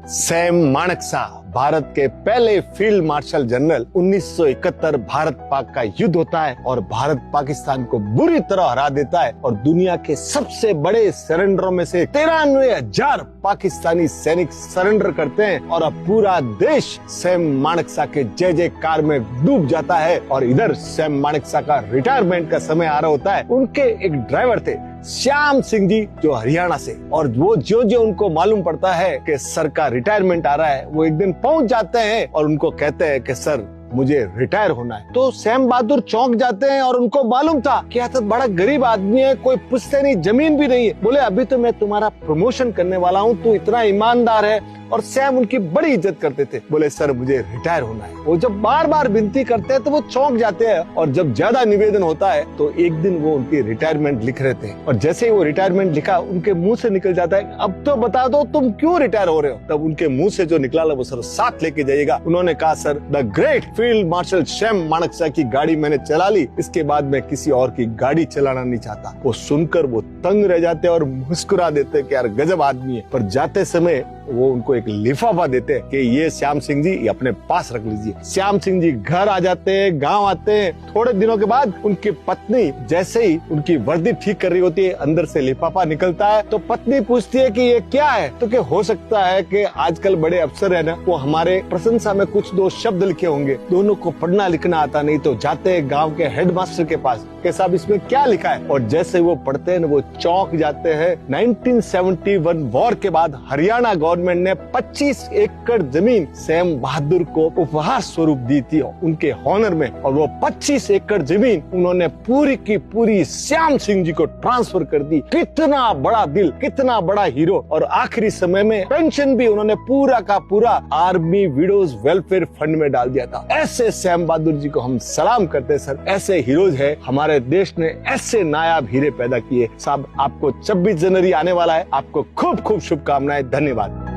Sam Manekshaw Bharat के पहले field marshal general. 1971 Bharat Pak का युद्ध होता है और भारत पाकिस्तान को बुरी तरह हरा देता है और दुनिया के सबसे बड़े सरेंडरों में से 93,000 पाकिस्तानी सैनिक सरेंडर करते हैं और अब पूरा देश सैम मानेकशॉ के जय जयकार में डूब जाता है। और इधर सैम मानेकशॉ का रिटायरमेंट का समय आ रहा होता है। उनके एक ड्राइवर थे श्याम सिंह जी जो हरियाणा से, और वो जो उनको मालूम पड़ता है कि सर का रिटायरमेंट आ रहा है, वो एक दिन पहुंच जाते हैं और उनको कहते हैं कि सर मुझे रिटायर होना है। तो सैम बहादुर चौंक जाते हैं और उनको मालूम था कि यह तो बड़ा गरीब आदमी है, कोई पुश्ते नहीं, जमीन भी नहीं है। बोले अभी तो मैं तुम्हारा प्रमोशन करने वाला हूँ, तू इतना ईमानदार है। और सैम उनकी बड़ी इज्जत करते थे। बोले सर मुझे रिटायर होना है। वो जब बार बार विनती करते हैं तो वो चौंक जाते हैं और जब ज्यादा निवेदन होता है तो एक दिन वो उनकी रिटायरमेंट लिख रहे थे और जैसे ही वो रिटायरमेंट लिखा उनके मुंह से निकल जाता है अब तो बता दो तुम क्यों रिटायर हो रहे हो। तब उनके मुंह से जो निकला वो सर साथ लेके जाइएगा। उन्होंने कहा sir the great field marshal Sam Manekshaw की गाड़ी मैंने चला ली, इसके बाद मैं किसी और की गाड़ी चलाना नहीं चाहता। वो सुनकर वो तंग रह जाते और मुस्कुरा देते कि यार गजब आदमी है। पर जाते समय वो उनको एक लिफाफा देते हैं कि ये श्याम सिंह जी ये अपने पास रख लीजिए। श्याम सिंह जी घर आ जाते हैं, गांव आते हैं। थोड़े दिनों के बाद उनकी पत्नी जैसे ही उनकी वर्दी ठीक कर रही होती है, अंदर से लिफाफा निकलता है। तो पत्नी पूछती है कि ये क्या है। तो क्या हो सकता है कि आजकल बड़े अफसर है ना, वो हमारे प्रशंसा में कुछ दो शब्द लिखे होंगे। दोनों को पढ़ना लिखना आता नहीं, तो जाते हैं गाँव के हेडमास्टर के पास कि साहब इसमें क्या लिखा है। और जैसे वो पढ़ते हैं वो चौंक जाते हैं। 1971 वॉर के बाद हरियाणा गवर्नमेंट ने 25 एकड़ जमीन सैम बहादुर को उपहार स्वरूप दी थी उनके हॉनर में, और वो 25 एकड़ जमीन उन्होंने पूरी की पूरी श्याम सिंह जी को ट्रांसफर कर दी। कितना बड़ा दिल, कितना बड़ा हीरो। और आखिरी समय में पेंशन भी उन्होंने पूरा का पूरा आर्मी विडोज वेलफेयर फंड में डाल दिया था। ऐसे सैम बहादुर जी को हम सलाम करते सर। ऐसे हीरोज है हमारे देश ने, ऐसे नायाब हीरे पैदा किए। साहब आपको 26 जनवरी आने वाला है, आपको खूब खूब शुभकामनाएं। धन्यवाद।